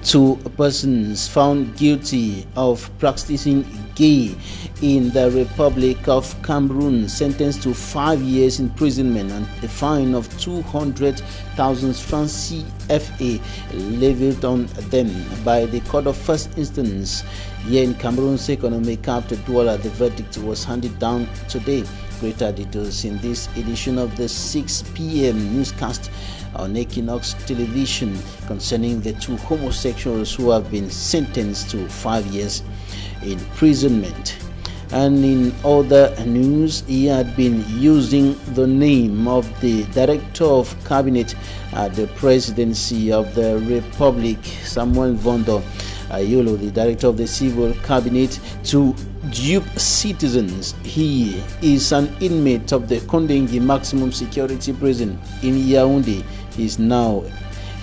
Two persons found guilty of practicing gay in the Republic of Cameroon sentenced to 5 years imprisonment and a fine of 200,000 francs CFA levied on them by the Court of First Instance here in Cameroon's economic capital Douala. The verdict was handed down today. Greater details in this edition of the 6 p.m. newscast on Equinoxe Television concerning the two homosexuals who have been sentenced to 5 years imprisonment. And in other news, he had been using the name of the Director of Cabinet at the Presidency of the Republic, Samuel Vondo Ayolo, the Director of the Civil Cabinet, to dupe citizens. He is an inmate of the Kondengi Maximum Security Prison in Yaoundé. He is now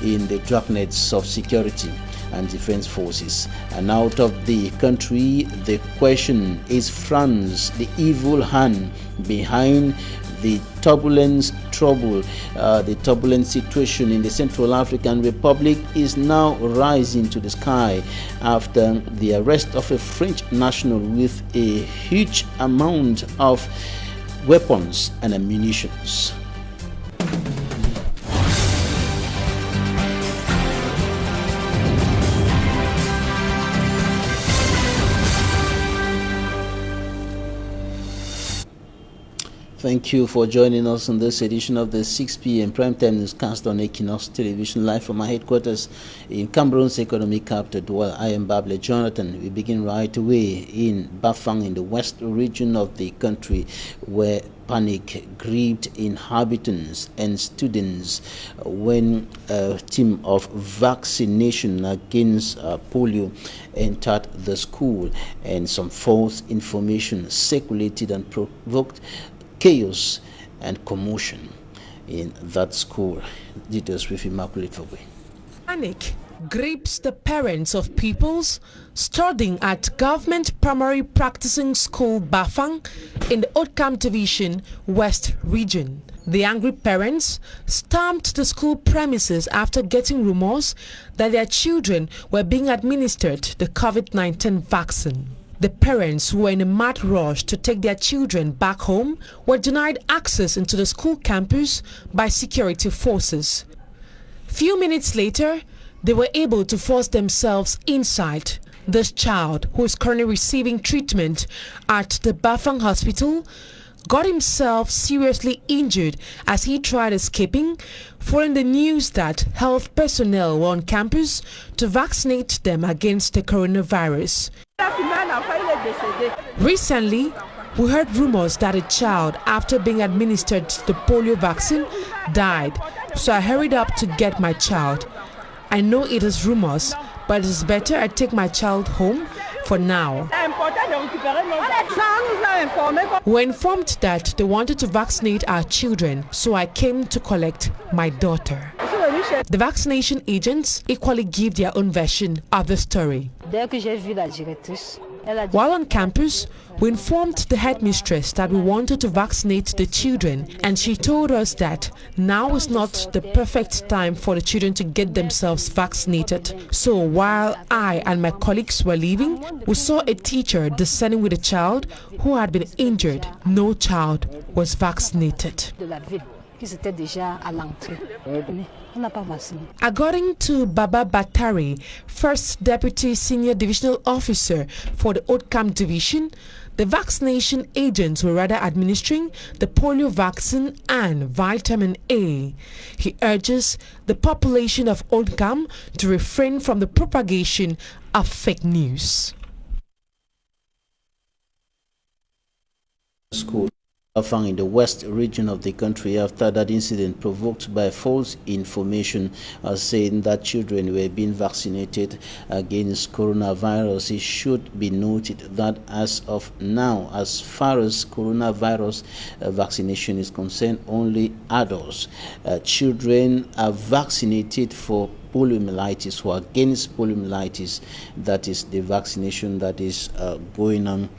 in the dragnets of security and defense forces. And out of the country, the question is France, the evil hand behind the turbulent situation in the Central African Republic is now rising to the sky after the arrest of a French national with a huge amount of weapons and ammunition. Thank you for joining us in this edition of the 6 p.m. primetime newscast on Equinoxe Television, live from our headquarters in Cameroon's economic capital, Douala. I am Bable Jonathan. We begin right away in Bafang in the west region of the country, where panic gripped inhabitants and students when a team of vaccination against polio entered the school, and some false information circulated and provoked chaos and commotion in that school. Details with Immaculate Fabwe. Panic grips the parents of pupils studying at Government Primary Practicing School Bafang in the Haut-Kam Division West region. The angry parents stormed the school premises after getting rumors that their children were being administered the COVID-19 vaccine. The parents, who were in a mad rush to take their children back home, were denied access into the school campus by security forces. Few minutes later, they were able to force themselves inside. This child, who is currently receiving treatment at the Bafang hospital, got himself seriously injured as he tried escaping, following the news that health personnel were on campus to vaccinate them against the coronavirus. Recently, we heard rumors that a child, after being administered the polio vaccine, died. So I hurried up to get my child. I know it is rumors, but it is better I take my child home for now. We were informed that they wanted to vaccinate our children, so I came to collect my daughter. The vaccination agents equally give their own version of the story. While on campus, we informed the headmistress that we wanted to vaccinate the children, and she told us that now is not the perfect time for the children to get themselves vaccinated. So while I and my colleagues were leaving, we saw a teacher descending with a child who had been injured. No child was vaccinated. According to Baba Batari, First Deputy Senior Divisional Officer for the Haut-Kam Division, the vaccination agents were rather administering the polio vaccine and vitamin A. He urges the population of Haut-Kam to refrain from the propagation of fake news. School Bafang in the west region of the country after that incident provoked by false information saying that children were being vaccinated against coronavirus. It should be noted that as of now, as far as coronavirus vaccination is concerned, only adults. Children are vaccinated for poliomyelitis or against poliomyelitis. That is the vaccination that is going on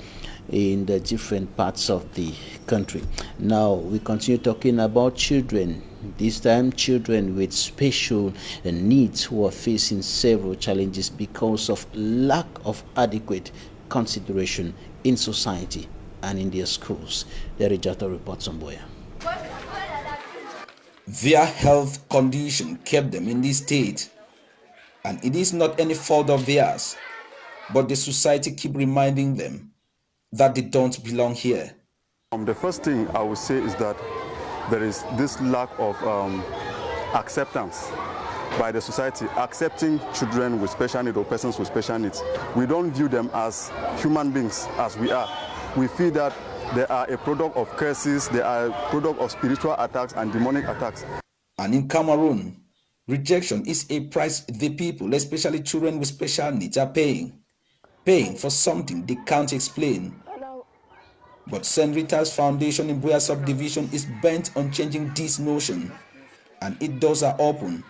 in the different parts of the country. Now we continue talking about children This time, children with special needs were facing several challenges because of lack of adequate consideration in society and in their schools. The Rejato reports on Boya. Their health condition kept them in this state, and it is not any fault of theirs, but the society keep reminding them that they don't belong here. The first thing I would say is that there is this lack of acceptance by the society, accepting children with special needs or persons with special needs. We don't view them as human beings as we are. We feel that they are a product of curses, they are a product of spiritual attacks and demonic attacks. And in Cameroon, rejection is a price the people, especially children with special needs, are paying for something they can't explain. But St. Rita's Foundation in Buea Subdivision is bent on changing this notion, and its doors are open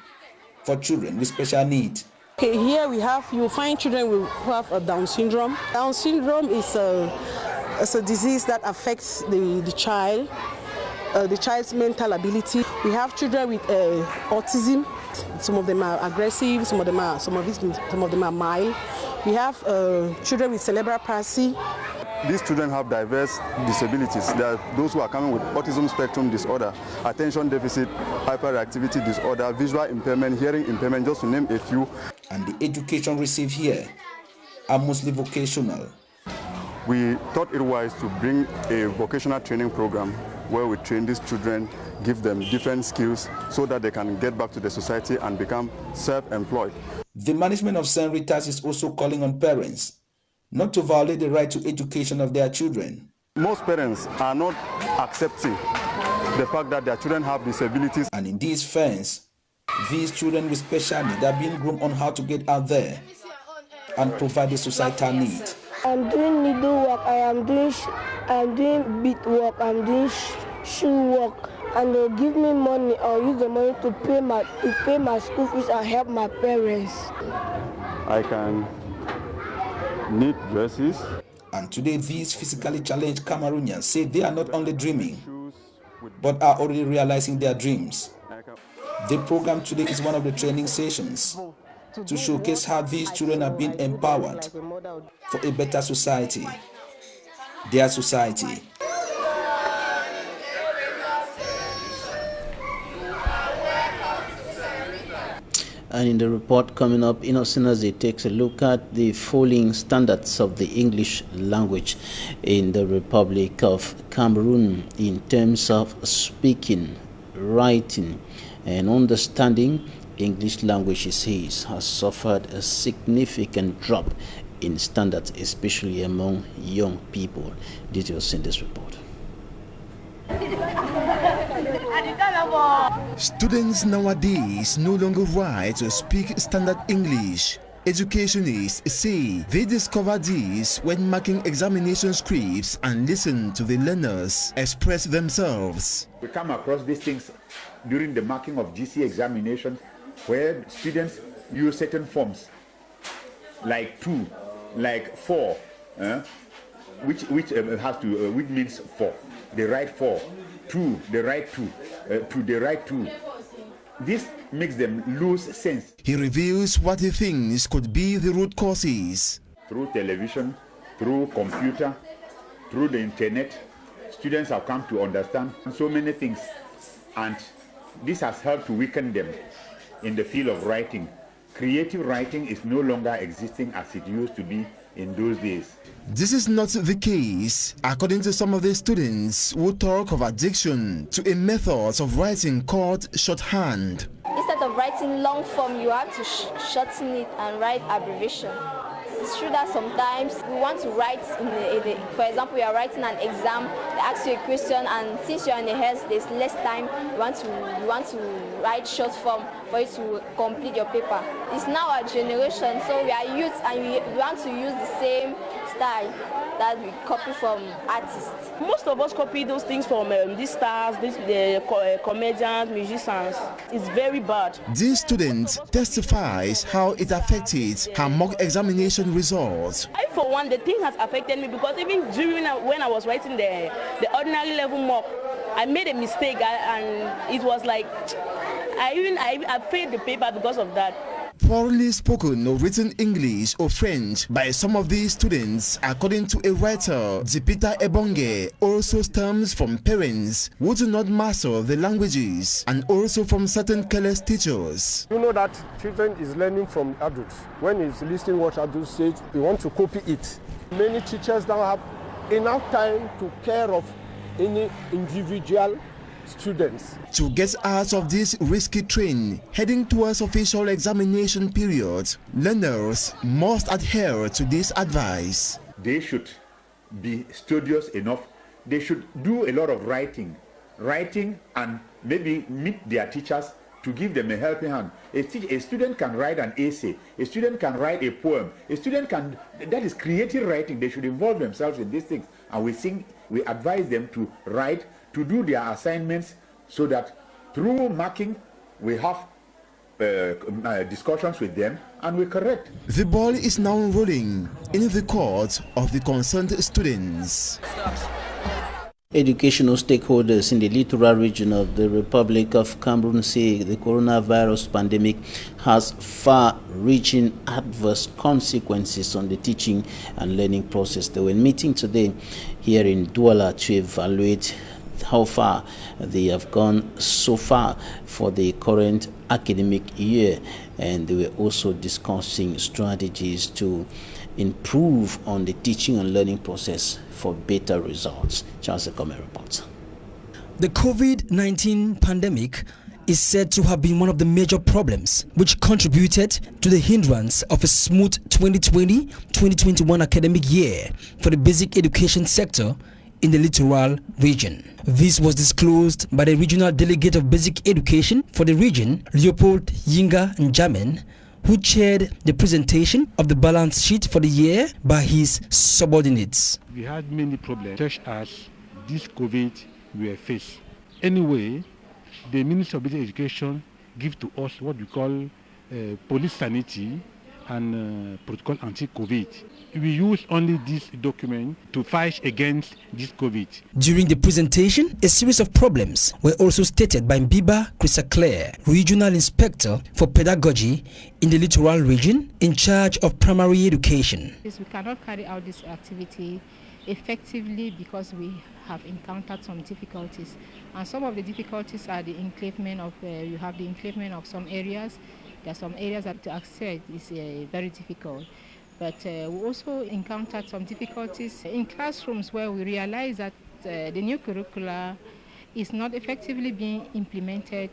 for children with special needs. Okay, here you find children who have a Down syndrome. Down syndrome is a disease that affects the child's mental ability. We have children with autism. Some of them are aggressive, some of them are mild. We have children with cerebral palsy. These children have diverse disabilities. There are those who are coming with autism spectrum disorder, attention deficit, hyperactivity disorder, visual impairment, hearing impairment, just to name a few. And the education received here are mostly vocational. We thought it wise to bring a vocational training program where we train these children, give them different skills so that they can get back to the society and become self-employed. The management of St. Rita's is also calling on parents not to violate the right to education of their children. Most parents are not accepting the fact that their children have disabilities. And in these fans, these children with special needs are being groomed on how to get out there and provide the societal need. I'm doing needlework, I'm doing bead work, I'm doing shoe work, and they'll give me money. I'll use the money to pay my school fees and help my parents. I can knit dresses. And today, these physically challenged Cameroonians say they are not only dreaming, but are already realizing their dreams. The program today is one of the training sessions to showcase how these children are being empowered for a better society, their society. And in the report coming up, Innocent takes a look at the falling standards of the English language in the Republic of Cameroon in terms of speaking, writing, and understanding. English language, he says, has suffered a significant drop in standards, especially among young people. Details in this report. Students nowadays no longer write or speak standard English. Educationists say they discover this when marking examination scripts and listen to the learners express themselves. We come across these things during the marking of GC examinations, where students use certain forms like 2, like 4, which means 4. They write 4, 2, they write 2, they write 2. This makes them lose sense. He reveals what he thinks could be the root causes. Through television, through computer, through the internet, students have come to understand so many things, and this has helped to weaken them in the field of writing. Creative writing is no longer existing as it used to be in those days. This is not the case, according to some of the students who talk of addiction to a method of writing called shorthand. Instead of writing long form, you have to shorten it and write abbreviation. It's true that sometimes we want to write, for example, you are writing an exam, they ask you a question, and since you are in the head, there's less time, you want to write short form for you to complete your paper. It's now our generation, so we are youth and we want to use the same style that we copy from artists. Most of us copy those things from these stars, the comedians, musicians. It's very bad. This student testifies how it affected her mock examination results. I, for one, the thing has affected me because even during when I was writing the ordinary level mock, I made a mistake and it was like I failed the paper because of that. Poorly spoken or written English or French by some of these students, according to a writer, Zipita Ebonge, also stems from parents who do not master the languages and also from certain careless teachers. You know that children is learning from adults. When he's listening what adults say, we want to copy it. Many teachers don't have enough time to care of any individual students. To get out of this risky train heading towards official examination period, learners must adhere to this advice. They should be studious enough. They should do a lot of writing and maybe meet their teachers to give them a helping hand. A student can write an essay, a student can write a poem, a student can, that is creative writing. They should involve themselves in these things, and we advise them to write, to do their assignments, so that through marking we have discussions with them and we correct. The ball is now rolling in the court of the concerned students. Educational stakeholders in the littoral region of the Republic of Cameroon say the coronavirus pandemic has far-reaching adverse consequences on the teaching and learning process. They were meeting today here in Douala to evaluate how far they have gone so far for the current academic year, and they were also discussing strategies to improve on the teaching and learning process for better results. Charles Ekome reports. The COVID-19 pandemic is said to have been one of the major problems which contributed to the hindrance of a smooth 2020-2021 academic year for the basic education sector in the littoral region. This was disclosed by the regional delegate of basic education for the region, Leopold Yinga Njamen, who chaired the presentation of the balance sheet for the year by his subordinates. We had many problems, such as this COVID we were faced. Anyway, the Ministry of Basic Education gives to us what we call police sanity and protocol anti-COVID. We use only this document to fight against this COVID. During the presentation, a series of problems were also stated by Mbiba Chrisa-Claire, Regional Inspector for Pedagogy in the Littoral Region in charge of primary education. We cannot carry out this activity effectively because we have encountered some difficulties. And some of the difficulties are the enclavement of, you have the enclavement of some areas. There are some areas that to access is very difficult. But we also encountered some difficulties in classrooms where we realize that the new curricula is not effectively being implemented,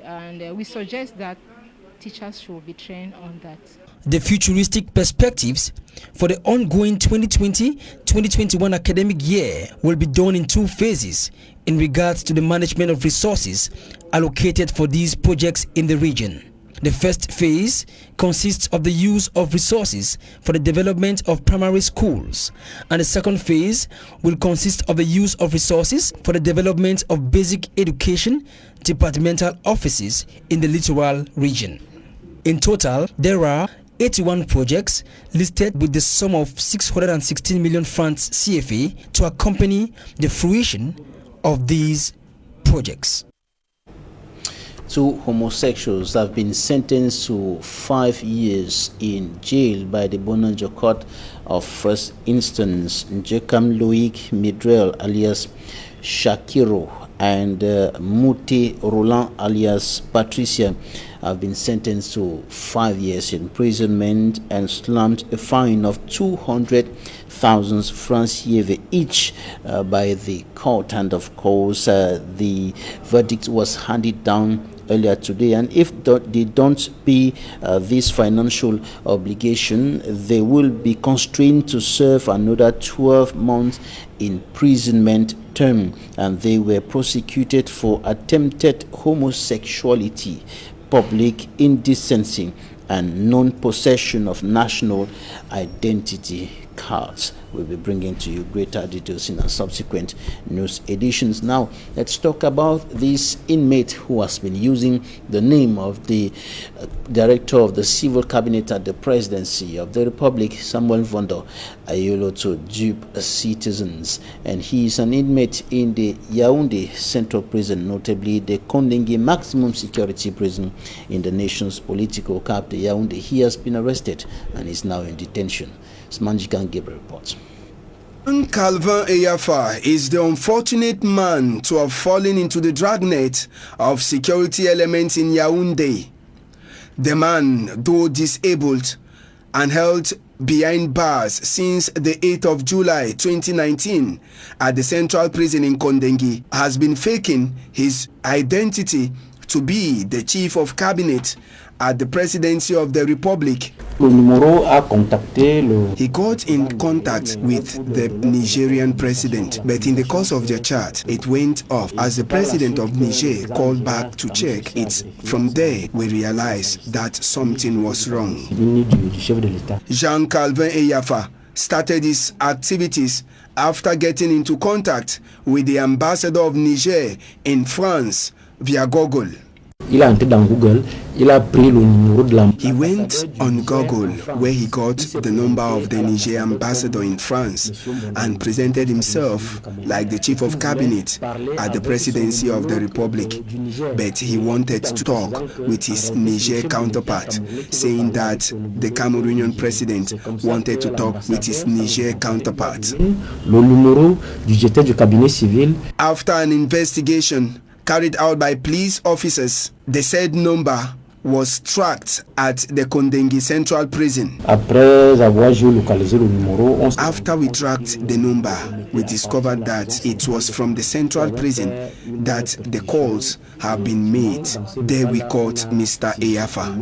and we suggest that teachers should be trained on that. The futuristic perspectives for the ongoing 2020-2021 academic year will be done in two phases in regards to the management of resources allocated for these projects in the region. The first phase consists of the use of resources for the development of primary schools, and the second phase will consist of the use of resources for the development of basic education departmental offices in the littoral region. In total, there are 81 projects listed with the sum of 616 million francs CFA to accompany the fruition of these projects. 2 homosexuals have been sentenced to 5 years in jail by the Bonanjo Court of First Instance. Njekam Loic Midrel alias Shakiro and Mute Roland alias Patricia have been sentenced to 5 years imprisonment and slammed a fine of 200,000 francs CFA each by the court. And of course, the verdict was handed down earlier today, and if they don't pay this financial obligation, they will be constrained to serve another 12 months imprisonment term, and they were prosecuted for attempted homosexuality, public indecency, and non-possession of national identity cards. We'll be bringing to you greater details in our subsequent news editions. Now, let's talk about this inmate who has been using the name of the director of the civil cabinet at the presidency of the Republic, Samuel Vondo Ayolo, to dupe citizens. And he is an inmate in the Yaoundé Central Prison, notably the Kondengui Maximum Security Prison in the nation's political capital, Yaoundé. He has been arrested and is now in detention. Smanjikan Gabriel reports. Calvin Eyafa is the unfortunate man to have fallen into the dragnet of security elements in Yaoundé. The man, though disabled and held behind bars since the 8th of July 2019 at the Central Prison in Kondengui, has been faking his identity to be the chief of cabinet at the presidency of the Republic. He got in contact with the Nigerian president, but in the course of their chat, it went off as the president of Niger called back to check. It's from there we realized that something was wrong. Jean-Calvin Eyafa started his activities after getting into contact with the ambassador of Niger in France via Google. He went on Google, where he got the number of the Niger ambassador in France and presented himself like the chief of cabinet at the presidency of the Republic. But he wanted to talk with his Niger counterpart, saying that the Cameroonian president wanted to talk with his Niger counterpart. After an investigation carried out by police officers, the said number was tracked at the Kondengui Central Prison. After we tracked the number, we discovered that it was from the Central Prison that the calls have been made. There we caught Mr. Eyafa.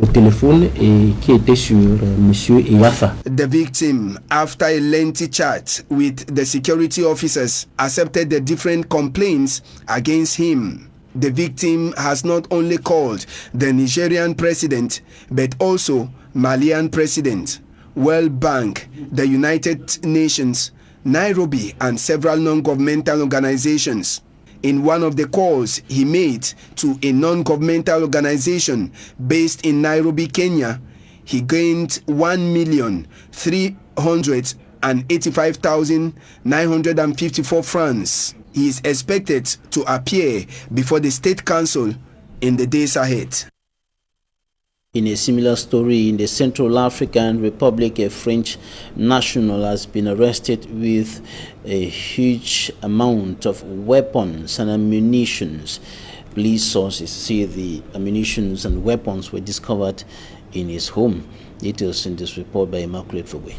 The victim, after a lengthy chat with the security officers, accepted the different complaints against him. The victim has not only called the Nigerian president, but also Malian president, World Bank, the United Nations, Nairobi, and several non-governmental organizations. In one of the calls he made to a non-governmental organization based in Nairobi, Kenya, he gained 1,385,954 francs. He is expected to appear before the State Council in the days ahead. In a similar story, in the Central African Republic, a French national has been arrested with a huge amount of weapons and ammunitions. Police sources say the ammunitions and weapons were discovered in his home. Details in this report by Immaculate Fogwe.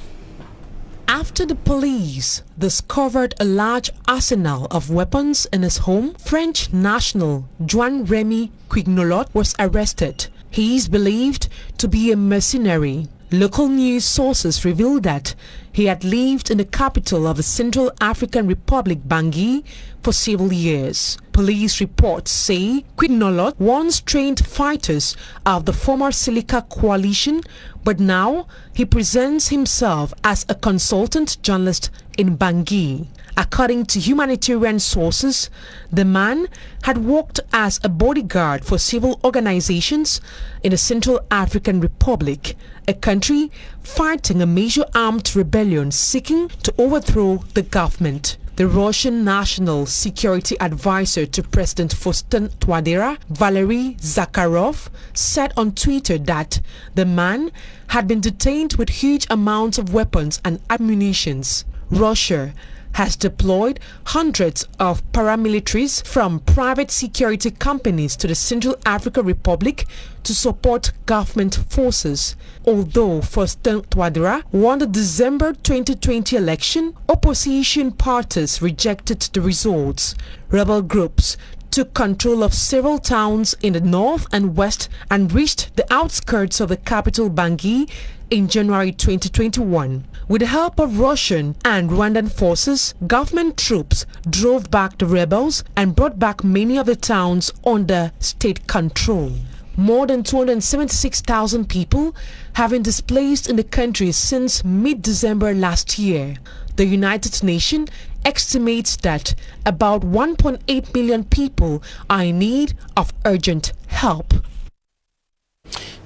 After the police discovered a large arsenal of weapons in his home, French national Jean-Remy Quignolot was arrested. He is believed to be a mercenary. Local news sources revealed that he had lived in the capital of the Central African Republic, Bangui, for several years. Police reports say Quignolot once trained fighters of the former Silica coalition, but now he presents himself as a consultant journalist in Bangui. According to humanitarian sources, the man had worked as a bodyguard for civil organizations in the Central African Republic, a country fighting a major armed rebellion seeking to overthrow the government. The Russian National Security Advisor to President Faustin Touadéra, Valery Zakharov, said on Twitter that the man had been detained with huge amounts of weapons and ammunitions. Russia has deployed hundreds of paramilitaries from private security companies to the Central African Republic to support government forces. Although Faustin Touadéra won the December 2020 election, opposition parties rejected the results. Rebel groups took control of several towns in the north and west and reached the outskirts of the capital Bangui in January 2021. With the help of Russian and Rwandan forces, government troops drove back the rebels and brought back many of the towns under state control. more than 276,000 people have been displaced in the country since mid-December last year. The United Nations estimates that about 1.8 million people are in need of urgent help.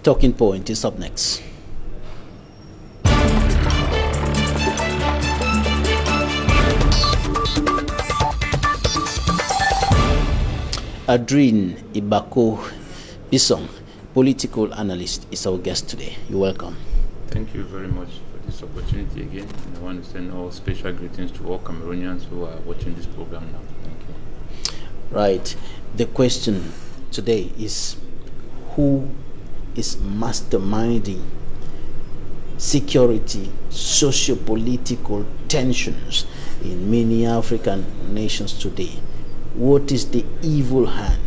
Talking Point is up next. Adrien Ibako Bisson, political analyst, is our guest today. You're welcome. Thank you very much for this opportunity again. And I want to send all special greetings to all Cameroonians who are watching this program now. Thank you. Right. The question today is, who is masterminding security, socio-political tensions in many African nations today? What is the evil hand?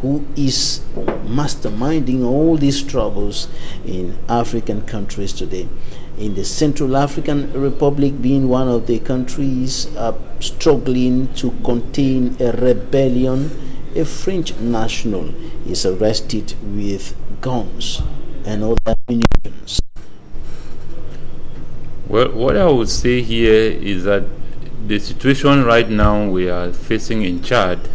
Who is masterminding all these troubles in African countries today? In the Central African Republic, being one of the countries struggling to contain a rebellion, a French national is arrested with guns and other munitions. Well, what I would say here is that the situation right now we are facing in Chad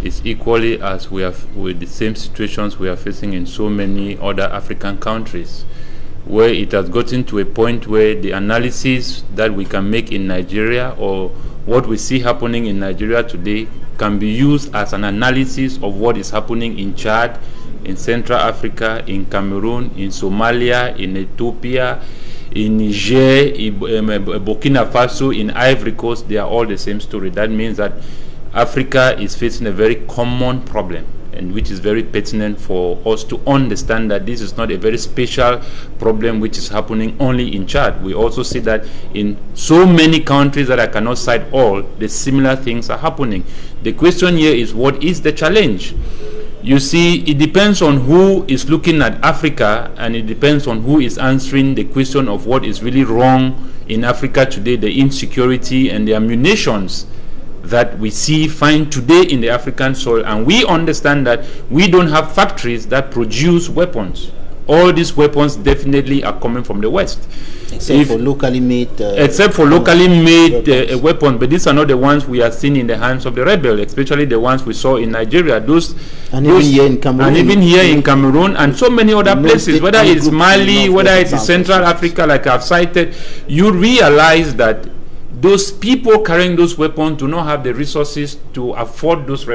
is equally as we have with the same situations we are facing in so many other African countries, where it has gotten to a point where the analysis that we can make in Nigeria or what we see happening in Nigeria today can be used as an analysis of what is happening in Chad, in Central Africa, in Cameroon, in Somalia, in Ethiopia, in Niger, in Burkina Faso, in Ivory Coast. They are all the same story. That means that Africa is facing a very common problem, and which is very pertinent for us to understand that this is not a very special problem which is happening only in Chad. We also see that in so many countries that I cannot cite all, the similar things are happening. The question here is, what is the challenge? You see, it depends on who is looking at Africa, and it depends on who is answering the question of what is really wrong in Africa today, the insecurity and the munitions that we find today in the African soil. And we understand that we don't have factories that produce weapons. All these weapons definitely are coming from the West. Except for locally made weapons, but these are not the ones we are seeing in the hands of the rebel, especially the ones we saw in Nigeria. Even here in Cameroon, and so many other places, whether it's Mali, whether it's in Central Africa, like I've cited, you realize that those people carrying those weapons do not have the resources to afford those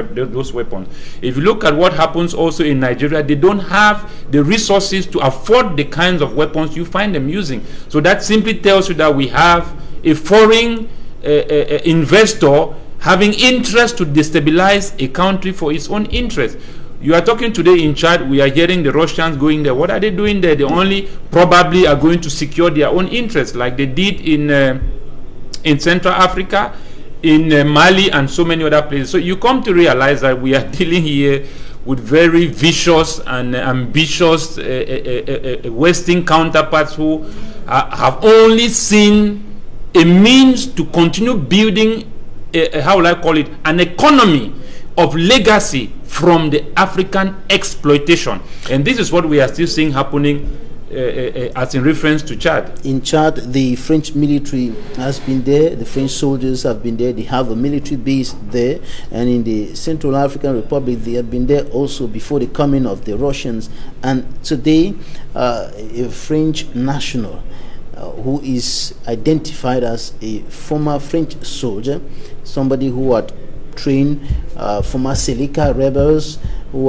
weapons. If you look at what happens also in Nigeria, they don't have the resources to afford the kinds of weapons you find them using. So that simply tells you that we have a foreign investor having interest to destabilize a country for its own interest. You are talking today in Chad, we are hearing the Russians going there. What are they doing there? They only probably are going to secure their own interests, like they did in Central Africa, in Mali, and so many other places. So you come to realize that we are dealing here with very vicious and ambitious Western counterparts who have only seen a means to continue building, how will I call it, an economy of legacy from the African exploitation. And this is what we are still seeing happening as in reference to Chad. In Chad, the French military has been there, the French soldiers have been there, they have a military base there, and in the Central African Republic they have been there also before the coming of the Russians. And today a French national who is identified as a former French soldier, somebody who had trained former Seleka rebels, who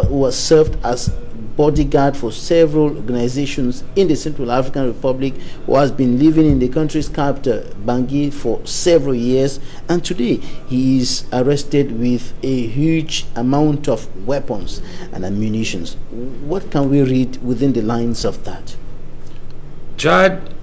was served as bodyguard for several organizations in the Central African Republic, who has been living in the country's capital, Bangui, for several years, and today he is arrested with a huge amount of weapons and ammunition. What can we read within the lines of that? Chad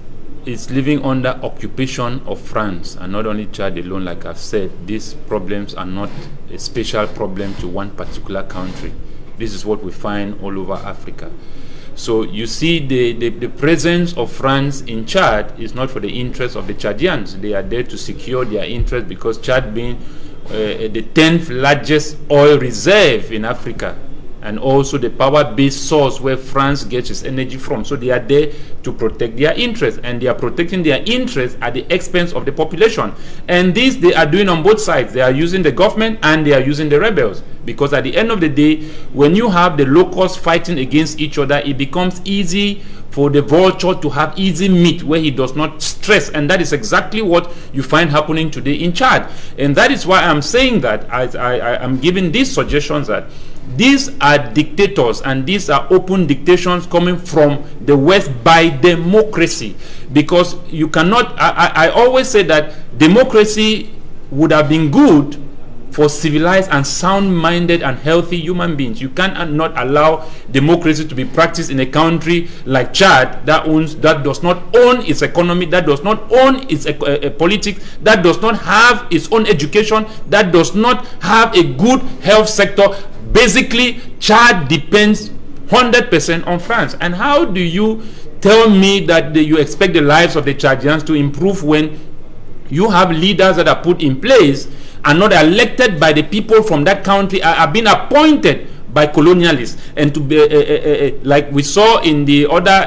is living under occupation of France, and not only Chad alone. Like I've said, these problems are not a special problem to one particular country. This is what we find all over Africa. So you see the presence of France in Chad is not for the interest of the Chadians. They are there to secure their interest, because Chad being the 10th largest oil reserve in Africa, and also the power-based source where France gets its energy from. So they are there to protect their interests, and they are protecting their interests at the expense of the population. And this they are doing on both sides. They are using the government and they are using the rebels, because at the end of the day, when you have the locals fighting against each other, it becomes easy for the vulture to have easy meat where he does not stress, and that is exactly what you find happening today in Chad. And that is why I'm saying that I'm giving these suggestions that these are dictators, and these are open dictations coming from the West by democracy, because you cannot, I always say that democracy would have been good for civilized and sound-minded and healthy human beings. You cannot allow democracy to be practiced in a country like Chad that does not own its economy, that does not own its politics, that does not have its own education, that does not have a good health sector. Basically, Chad depends 100% on France. And how do you tell me that you expect the lives of the Chadians to improve when you have leaders that are put in place and not elected by the people from that country, are being appointed by colonialists? And to be like we saw in the other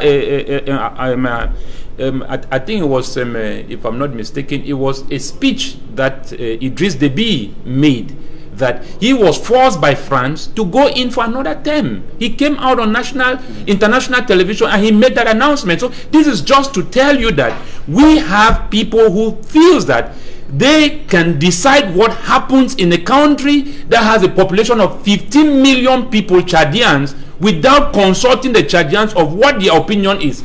I think it was if I'm not mistaken, it was a speech that Idriss Déby made, that he was forced by France to go in for another term. He came out on international television and he made that announcement. So this is just to tell you that we have people who feels that they can decide what happens in a country that has a population of 15 million people, Chadians, without consulting the Chadians of what their opinion is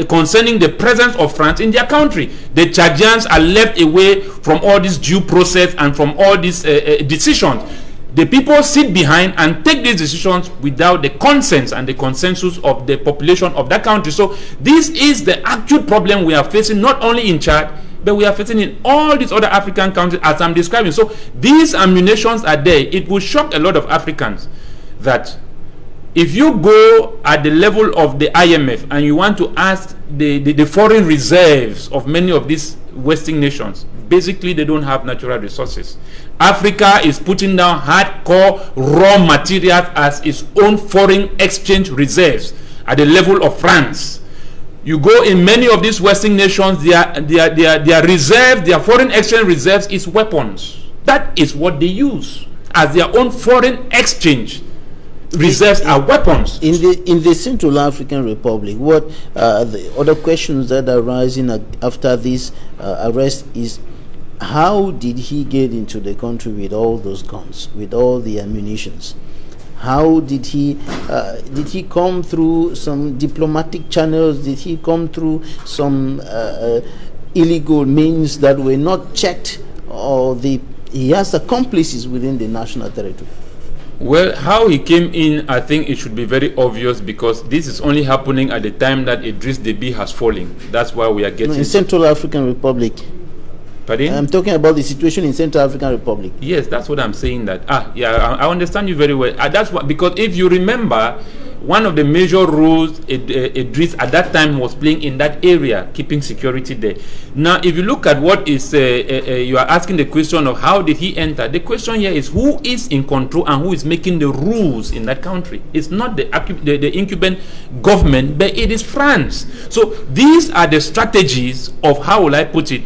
concerning the presence of France in their country. The Chadians are left away from all this due process and from all these decisions. The people sit behind and take these decisions without the consent and the consensus of the population of that country. So this is the actual problem we are facing, not only in Chad, but we are facing in all these other African countries as I'm describing. So these ammunitions are there. It will shock a lot of Africans that if you go at the level of the IMF and you want to ask the foreign reserves of many of these Western nations, basically they don't have natural resources. Africa is putting down hardcore raw materials as its own foreign exchange reserves at the level of France. You go in many of these Western nations, their reserve, their foreign exchange reserves is weapons. That is what they use as their own foreign exchange reserves are weapons. In the Central African Republic, what the other questions that are rising after this arrest is, how did he get into the country with all those guns, with all the ammunitions? How did he come through some diplomatic channels? Did he come through some illegal means that were not checked, or he has accomplices within the national territory? Well, how he came in, I think it should be very obvious, because this is only happening at the time that Idriss Déby has fallen. That's why we are getting... in Central African Republic. Pardon? I'm talking about the situation in Central African Republic. Yes, that's what I'm saying. That I understand you very well. That's what, because if you remember, one of the major roles Idriss at that time was playing in that area, keeping security there. Now, if you look at what is you are asking the question of how did he enter, the question here is who is in control and who is making the rules in that country. It's not the incumbent government, but it is France. So these are the strategies of, how will I put it,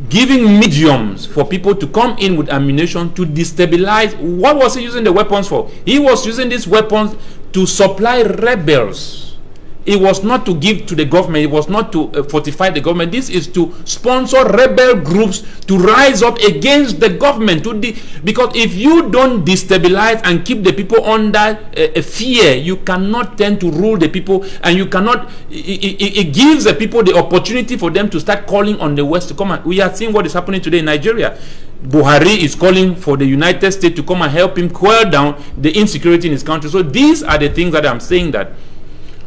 giving mediums for people to come in with ammunition to destabilize. What was he using the weapons for? He was using these weapons to supply rebels. It was not to give to the government. It was not to fortify the government. This is to sponsor rebel groups to rise up against the government. Because if you don't destabilize and keep the people under fear, you cannot tend to rule the people, and you cannot. It gives the people the opportunity for them to start calling on the West to come. We are seeing what is happening today in Nigeria. Buhari is calling for the United States to come and help him quell down the insecurity in his country. So these are the things that I'm saying, that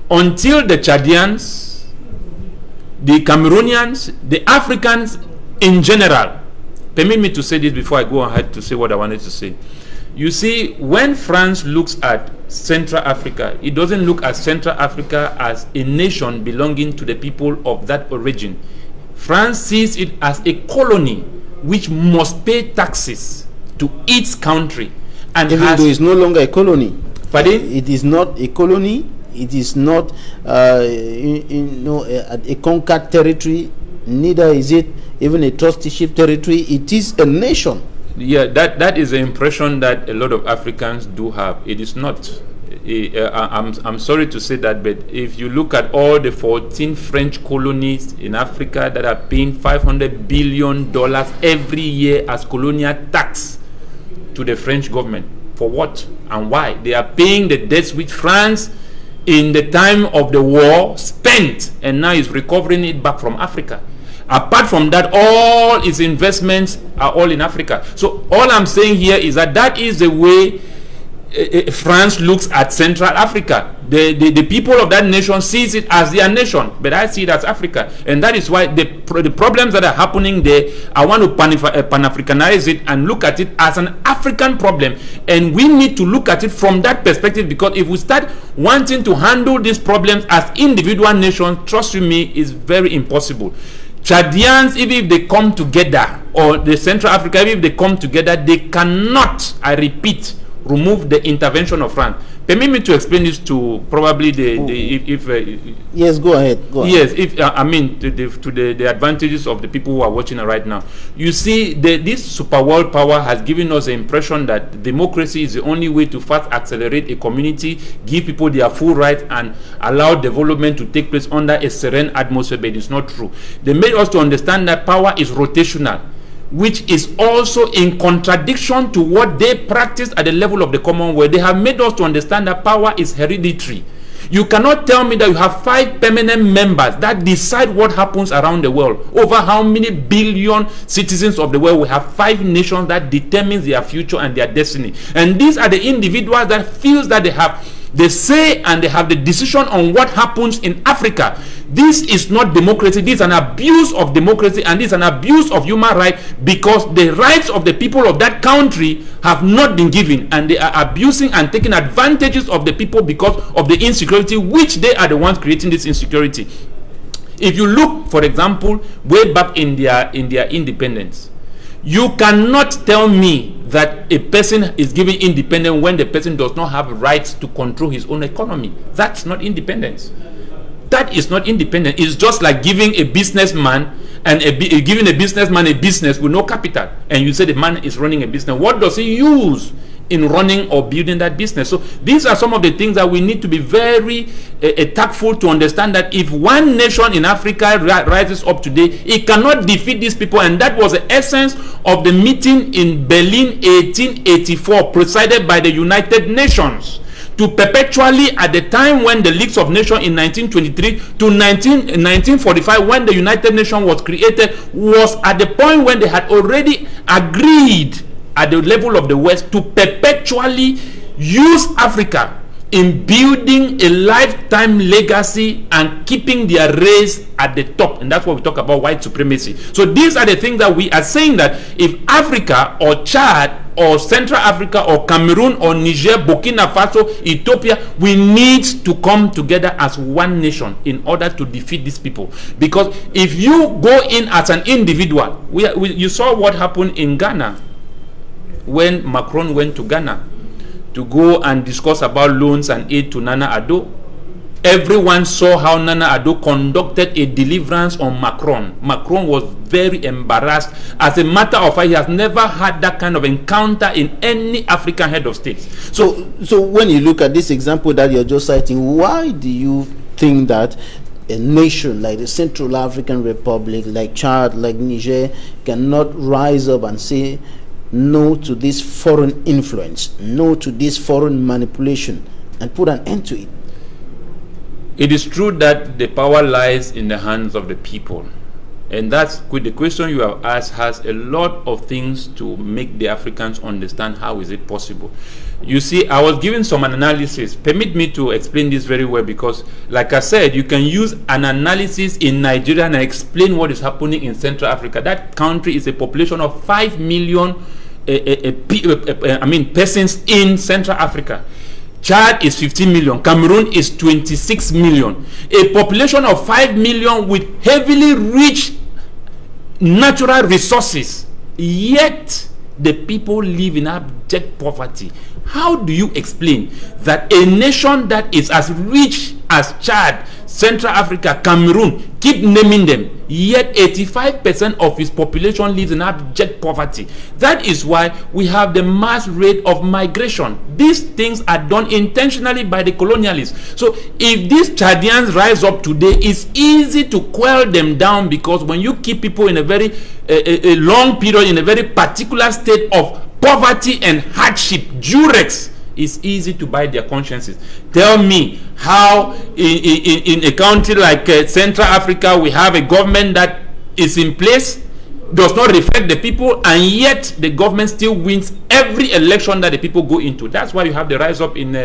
until the Chadians, the Cameroonians, the Africans in general, permit me to say this before I go ahead to say what I wanted to say. You see, when France looks at Central Africa, it doesn't look at Central Africa as a nation belonging to the people of that origin. France sees it as a colony which must pay taxes to its country. And even though it's no longer a colony. Pardon? It is not a colony. It is not a conquered territory. Neither is it even a trusteeship territory. It is a nation. Yeah, that is the impression that a lot of Africans do have. It is not. I'm sorry to say that, but if you look at all the 14 French colonies in Africa that are paying $500 billion every year as colonial tax to the French government, for what and why? They are paying the debts which France in the time of the war spent, and now is recovering it back from Africa. Apart from that, all its investments are all in Africa. So all I'm saying here is that is the way France looks at Central Africa. The people of that nation sees it as their nation, but I see it as Africa, and that is why the problems that are happening there, I want to pan-Africanize it and look at it as an African problem, and we need to look at it from that perspective, because if we start wanting to handle these problems as individual nations, trust you me, it's very impossible. Chadians, even if they come together, or the Central Africa, even if they come together, they cannot, I repeat, remove the intervention of France. Permit me to explain this to probably yes, go ahead. Yes, if I mean to the advantages of the people who are watching right now. You see, this super world power has given us the impression that democracy is the only way to fast accelerate a community, give people their full rights, and allow development to take place under a serene atmosphere. But it's not true. They made us to understand that power is rotational, which is also in contradiction to what they practice at the level of the Commonwealth. They have made us to understand that power is hereditary. You cannot tell me that you have 5 permanent members that decide what happens around the world. Over how many billion citizens of the world, we have 5 nations that determines their future and their destiny. And these are the individuals that feels that they have the say and they have the decision on what happens in Africa. This is not democracy. This is an abuse of democracy, and this is an abuse of human rights, because the rights of the people of that country have not been given, and they are abusing and taking advantages of the people because of the insecurity, which they are the ones creating this insecurity. If you look, for example, way back in their independence, you cannot tell me that a person is given independence when the person does not have rights to control his own economy. That's not independence. That is not independence. It's just like giving a businessman giving a businessman a business with no capital, and you say the man is running a business. What does he use in running or building that business? So these are some of the things that we need to be very tactful to understand, that if one nation in Africa rises up today, it cannot defeat these people. And that was the essence of the meeting in Berlin 1884, presided by the United Nations, to perpetually, at the time when the League of Nations in 1923 to 1945, when the United Nations was created, was at the point when they had already agreed at the level of the West to perpetually use Africa in building a lifetime legacy and keeping their race at the top. And that's what we talk about white supremacy. So these are the things that we are saying, that if Africa or Chad or Central Africa or Cameroon or Niger, Burkina Faso, Ethiopia, we need to come together as one nation in order to defeat these people. Because if you go in as an individual, you saw what happened in Ghana when Macron went to Ghana to go and discuss about loans and aid to Nana Addo. Everyone saw how Nana Addo conducted a deliverance on Macron. Macron was very embarrassed. As a matter of fact, he has never had that kind of encounter in any African head of state. So when you look at this example that you're just citing, why do you think that a nation like the Central African Republic, like Chad, like Niger, cannot rise up and say no to this foreign influence, no to this foreign manipulation, and put an end to it? It is true that the power lies in the hands of the people, and that's the question you have asked has a lot of things to make the Africans understand how is it possible. You see, I was giving some analysis. Permit me to explain this very well, because like I said, you can use an analysis in Nigeria and explain what is happening in Central Africa. That country is a population of 5 million persons in Central Africa. Chad is 15 million. Cameroon is 26 million. A population of 5 million with heavily rich natural resources. Yet, the people live in abject poverty. How do you explain that a nation that is as rich as Chad, Central Africa, Cameroon, keep naming them, yet 85% of its population lives in abject poverty? That is why we have the mass rate of migration. These things are done intentionally by the colonialists. So if these Chadians rise up today, it's easy to quell them down, because when you keep people in a very a long period in a very particular state of poverty and hardship, durex, it's easy to buy their consciences. Tell me how in a country like Central Africa we have a government that is in place, does not reflect the people, and yet the government still wins every election that the people go into. That's why you have the rise up in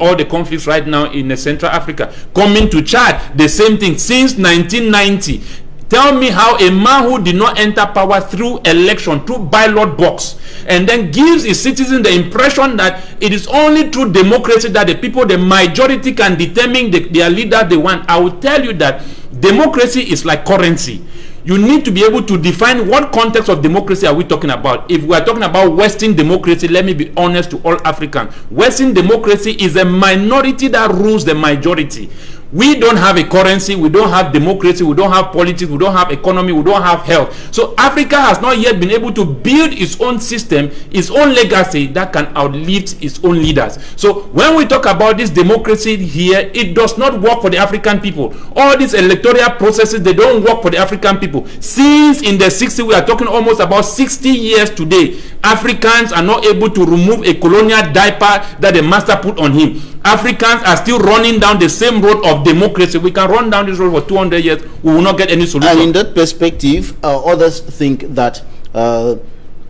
all the conflicts right now in Central Africa. Coming to Chad, the same thing since 1990. Tell me how a man who did not enter power through election, through ballot box, and then gives his citizens the impression that it is only through democracy that the people, the majority, can determine their leader they want. I will tell you that democracy is like currency. You need to be able to define what context of democracy are we talking about. If we are talking about Western democracy, let me be honest to all Africans. Western democracy is a minority that rules the majority. We don't have a currency, we don't have democracy, we don't have politics, we don't have economy, we don't have health. So Africa has not yet been able to build its own system, its own legacy that can outlive its own leaders. So when we talk about this democracy here, it does not work for the African people. All these electoral processes, they don't work for the African people. Since in the 60s, we are talking almost about 60 years today, Africans are not able to remove a colonial diaper that the master put on him. Africans are still running down the same road of democracy. We can run down this road for 200 years, we will not get any solution. And in that perspective, others think that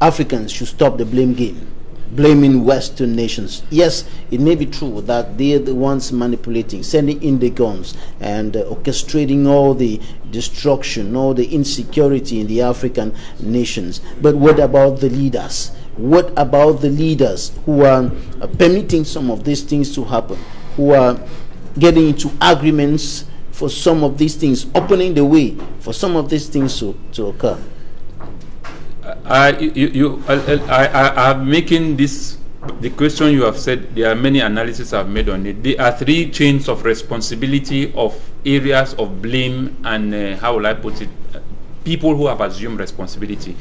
Africans should stop the blame game, blaming Western nations. Yes, it may be true that they are the ones manipulating, sending in the guns, and orchestrating all the destruction, all the insecurity in the African nations. But what about the leaders? What about the leaders who are permitting some of these things to happen, who are getting into agreements for some of these things, opening the way for some of these things to occur? I'm making this, the question you have said, there are many analyses I've made on it. There are three chains of responsibility, of areas of blame, and how will I put it, people who have assumed responsibility.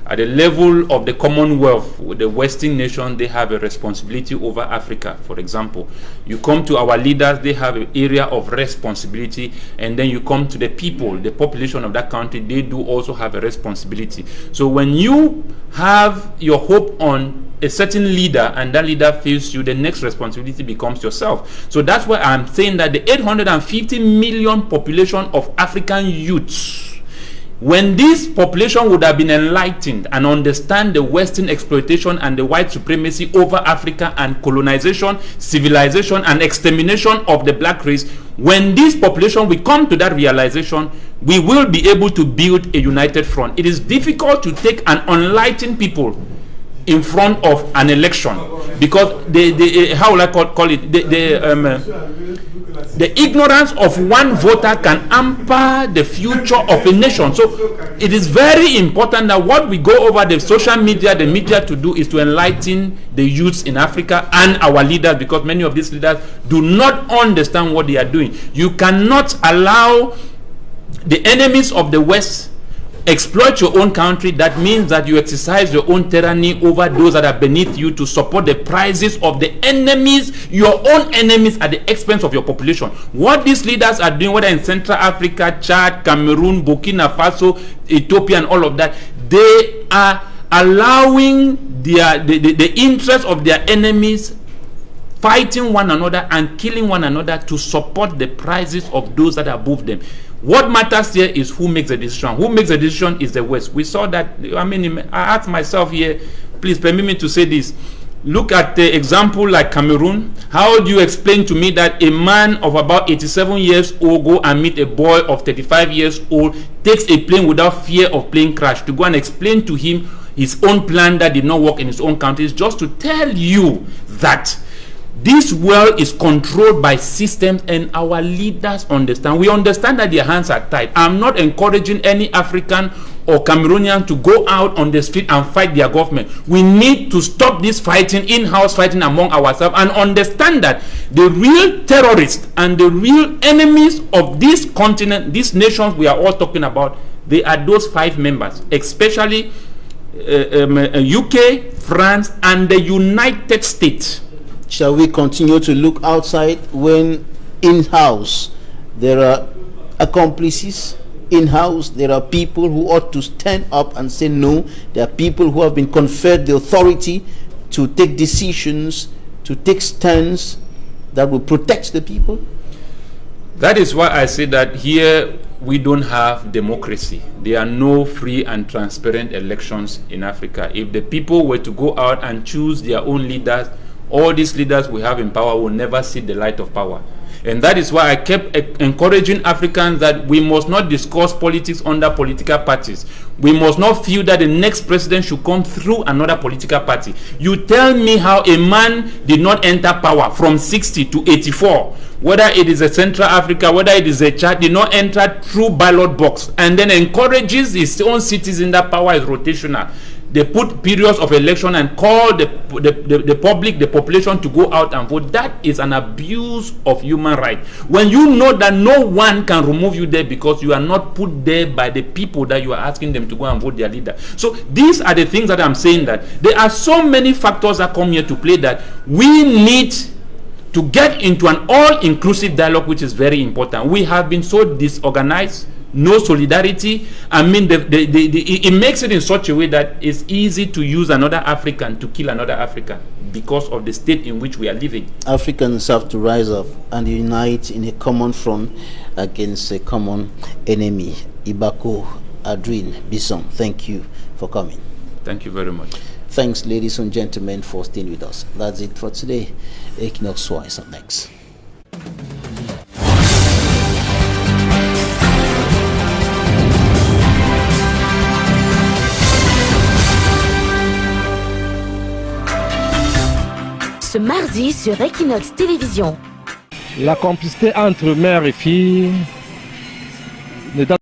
At the level of the Commonwealth, the Western nation, they have a responsibility over Africa, for example. You come to our leaders, they have an area of responsibility, and then you come to the people, the population of that country, they do also have a responsibility. So when you have your hope on a certain leader and that leader fails you, the next responsibility becomes yourself. So that's why I'm saying that the 850 million population of African youths, when this population would have been enlightened and understand the Western exploitation and the white supremacy over Africa and colonization, civilization, and extermination of the black race, when this population will come to that realization, we will be able to build a united front. It is difficult to take an unenlightened people in front of an election, because how will I call it, the ignorance of one voter can hamper the future of a nation. So it is very important that what we go over the social media, the media, to do is to enlighten the youths in Africa and our leaders, because many of these leaders do not understand what they are doing. You cannot allow the enemies of the West exploit your own country. That means that you exercise your own tyranny over those that are beneath you to support the prices of the enemies, your own enemies, at the expense of your population. What these leaders are doing, whether in Central Africa, Chad, Cameroon, Burkina Faso, Ethiopia, and all of that, they are allowing the interests of their enemies fighting one another and killing one another to support the prices of those that are above them. What matters here is who makes the decision. Who makes the decision is the West. We saw that. I mean, I asked myself here, please permit me to say this. Look at the example like Cameroon. How do you explain to me that a man of about 87 years old go and meet a boy of 35 years old, takes a plane without fear of plane crash, to go and explain to him his own plan that did not work in his own country? Is just to tell you that this world is controlled by systems, and our leaders understand. We understand that their hands are tied. I'm not encouraging any African or Cameroonians to go out on the street and fight their government. We need to stop this fighting, in-house fighting among ourselves, and understand that the real terrorists and the real enemies of this continent, these nations we are all talking about, they are those 5 members, especially UK, France, and the United States. Shall we continue to look outside when in-house there are accomplices? In-house there are people who ought to stand up and say no. There are people who have been conferred the authority to take decisions, to take stands that will protect the people. That is why I say that here we don't have democracy. There are no free and transparent elections in Africa. If the people were to go out and choose their own leaders, all these leaders we have in power will never see the light of power. And that is why I kept encouraging Africans that we must not discuss politics under political parties. We must not feel that the next president should come through another political party. You tell me how a man did not enter power from 60 to 84, whether it is a Central Africa, whether it is a Chad, did not enter through ballot box, and then encourages his own citizens that power is rotational. They put periods of election and call the public, the population to go out and vote. That is an abuse of human rights. When you know that no one can remove you there because you are not put there by the people that you are asking them to go and vote their leader. So these are the things that I'm saying, that there are so many factors that come here to play, that we need to get into an all-inclusive dialogue, which is very important. We have been so disorganized, no solidarity. I mean, it makes it in such a way that it's easy to use another African to kill another African because of the state in which we are living. Africans have to rise up and unite in a common front against a common enemy. Ibako Adrien Bisson, thank you for coming. Thank you very much. Thanks, ladies and gentlemen, for staying with us. That's it for today. Equinoxe is up next. Ce mardi sur Equinoxe Télévision. La complicité entre mère et fille ne date